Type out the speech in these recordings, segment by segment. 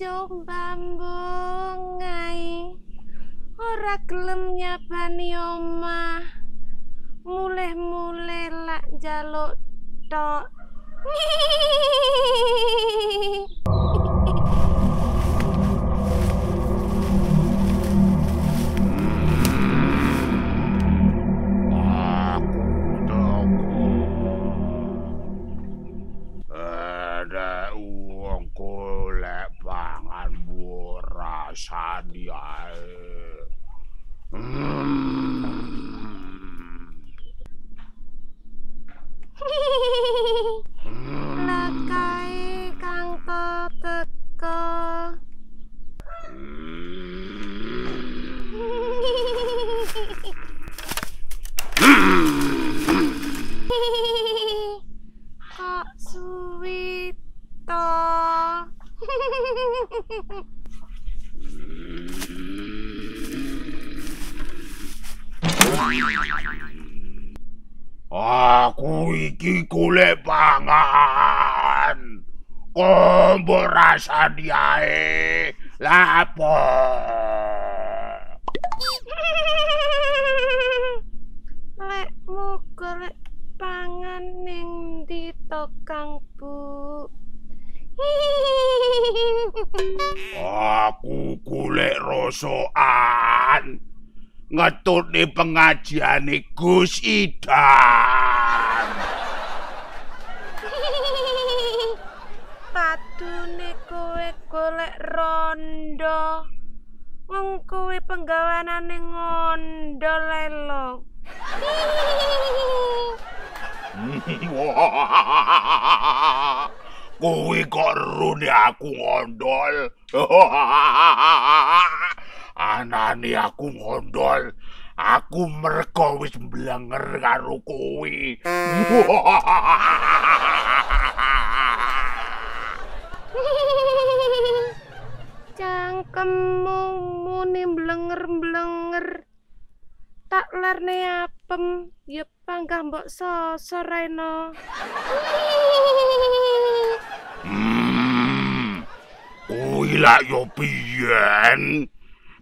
Jombambung ngai ora gelem nyabani omah mulih-mulih lak njaluk tok. Rasani ae. Lakai kang teka. Kok suwi to? Aku iki golek pangan. Mbok rasani ae. Lah apa? Lekmu golek pangan ning ndi to Kang Bu? Aku golek rosokan. Ngetutne pengajiane Gus Idan. Padune kowe golek rondo. Wong kowe penggaweane ngondo lelo. Kowe kok rune aku ngondol. Anane aku ngondol. Aku merko wis mblenger karo kowe. Cangkemmu muni mblenger-mblenger. Tak lerne apem, ya panggah mbok sosor reno. Kuwi lak yo piyen.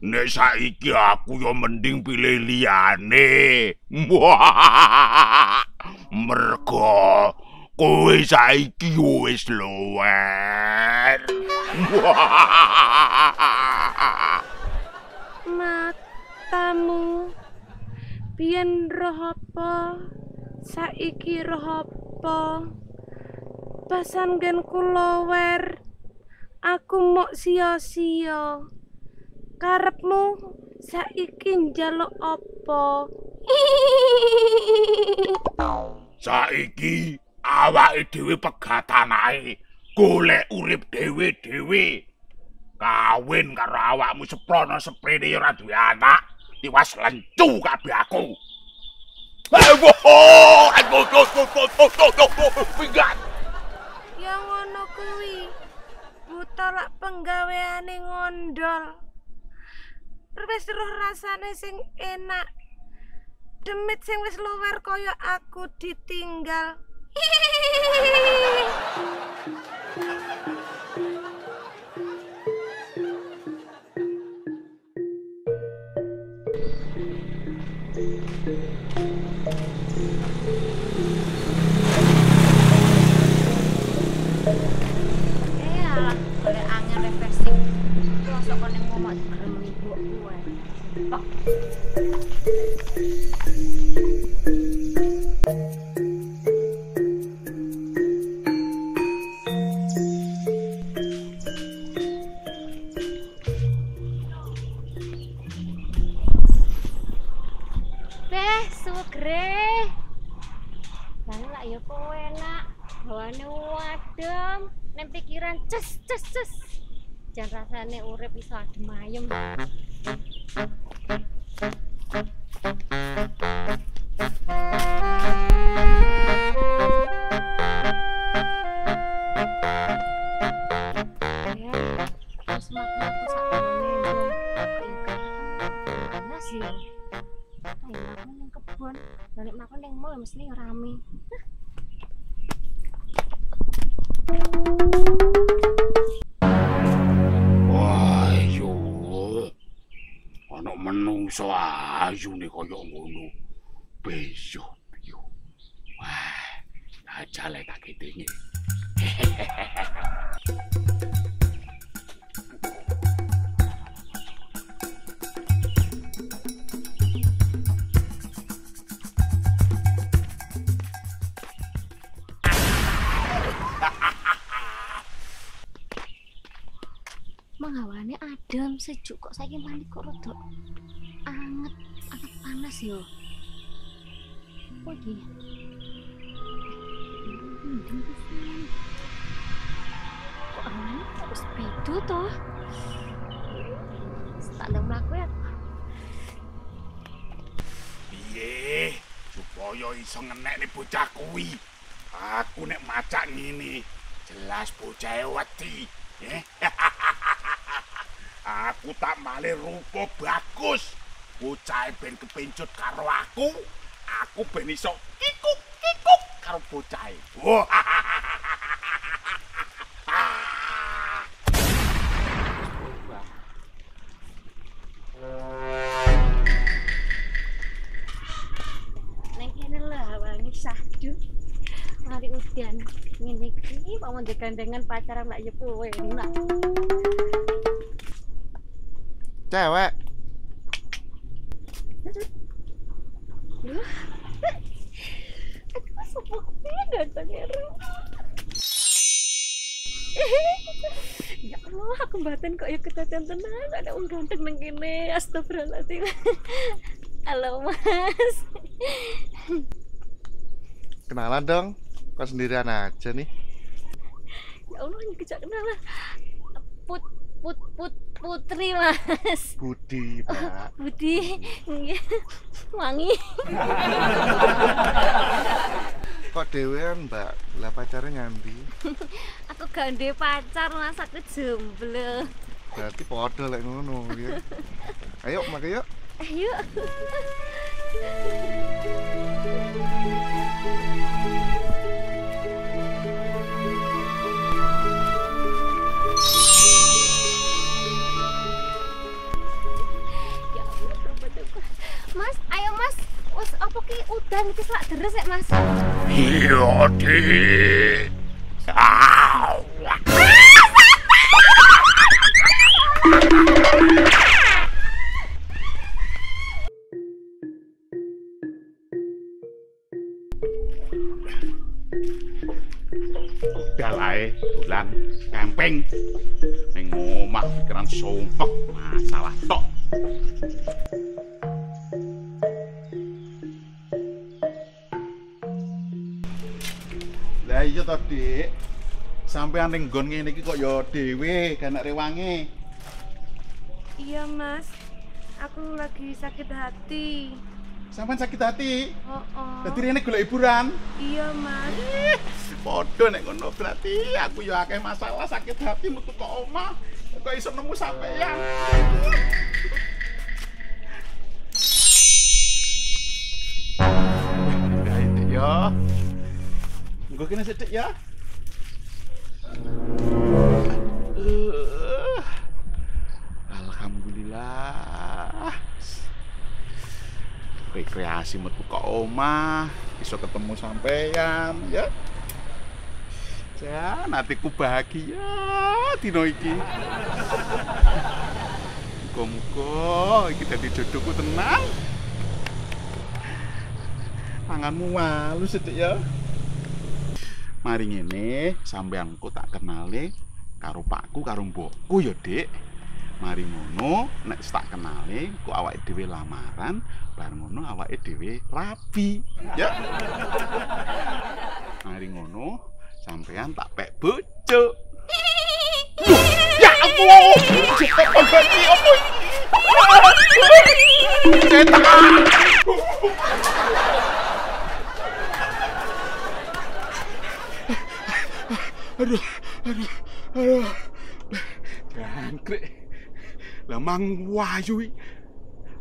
Nek saiki aku yo mending pilih liyane. Mergo kowe saiki wis luwer. Matamu biyen roh apa? Saiki roh apa? Pasan genku lower. Aku mok sia-sia. Karepmu saiki njaluk apa? Saiki awake dhewe pegatan ae. Golek urip dhewe-dhewe. Kawin karo awakmu seprono seprene ora duwe anak. Tiwas lencu kabeh aku. Pinggat. Ya ngono kuwi. Buta lak penggaweane ngondol. Wis roh rasane sing enak. Demit sing wis luwer kaya aku ditinggal. Oleh angin refreshing. Mosok kon ning omah digremeng ibu kuwe. Pak. Sugre. Lan lak ya kowe enak. Hawane adem. Nek pikiran ces. Jan rasane urip iso adem ayem. Ya, semak-makku sakjane panas ya. Ayo makan ning kebon, balik makan ning mall mesti rame. Menungso ayune kaya ngono. Besok yo. Wah, ajale tak ketingi. Menghawane adem sejuk kok saiki mandi kok rada anget panas yo. Apa iki? Kok awane terus beda toh? Tak ndang mlaku ya. Piye supaya iso ngenekne bocah kuwi? Aku nek macak ngene jelas bocah wedi. Aku tak malih rupa bagus. Bocah ben kepencut karo aku ben iso kikuk karo bocah. Neng kene lho hawane sahdu. Mari udan ngene iki mau gandengan pacaran lak yo kowe enak. Cewek. Loh. Aku sepuk ganteng ya. Ya Allah, aku batin kok ya kedaten tenan ada wong ganteng nang kene. Astagfirullahaladzim. Halo, Mas. Kenalan dong. Kok sendirian aja nih? Ya Allah, ini kejak kenalan. Putri, Mas. Budi, Pak. Budi. Nggih. Wangi. Kok dewean, Mbak? Lah pacarnya ngambi. Aku gandhe pacar, Mas. Aku jomblo. Berarti podo lek ngono ya. Ayo, make yuk. Ayo. Mas, ayo Mas. Wes apa ki udan iki lak deres nek Mas. Iya, Dik. Au. Udah lah, dolan camping. Ning omah pikiran sumpek, masalah tok. Lah iya to, Dik. Sampeyan ning nggon ngene iki kok ya dhewe, gak enak rewange. Iya Mas, aku lagi sakit hati. Sampeyan sakit hati? Oh. Dadi rene golek hiburan. Iya Mas. Padha nek ngono berarti aku ya akeh masalah sakit hati metu kok omah. Kok iso nemu sampeyan. Ya itu ya. Engko kene sithik ya. Alhamdulillah. Rekreasi metu kok omah, iso ketemu sampeyan ya. Jan, hatiku bahagia dino iki. Muga-muga iki dadi jodohku tenang. Tanganmu walu sithik ya. Mari ngene, sampeyanku tak kenale karo pakku karo mbokku ya, Dik. Mari ngono, nek tak kenale kok awake dhewe lamaran, bar ngono awake dhewe rabi, ya. Mari ngono, sampeyan tak pek bojo. Ya ampun. Apa iki? Setan. Aduh. Jangkrik. Lah mang wayu iki.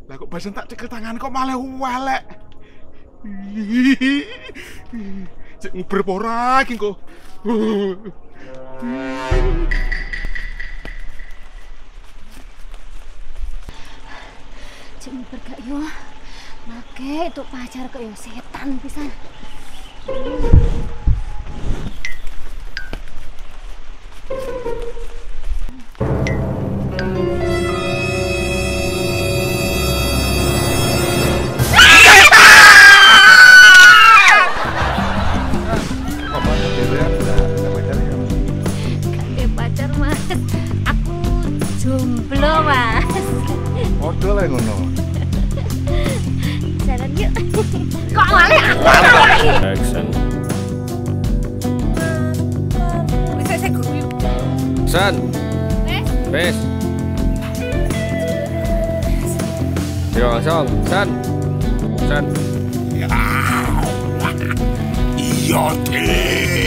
Lah kok basen tak cekel tangan kok malah walek. Cek berpora iki kok. Cuk miber gak yo. Make itu pacar kok yo setan pisan. Pacar Mas, aku jomblo Mas. Modal lah ngono. Jalan yuk. Kok malah aku Action. Saya guru yuk. San. Bes. Yo langsung. San. Iya, Dik.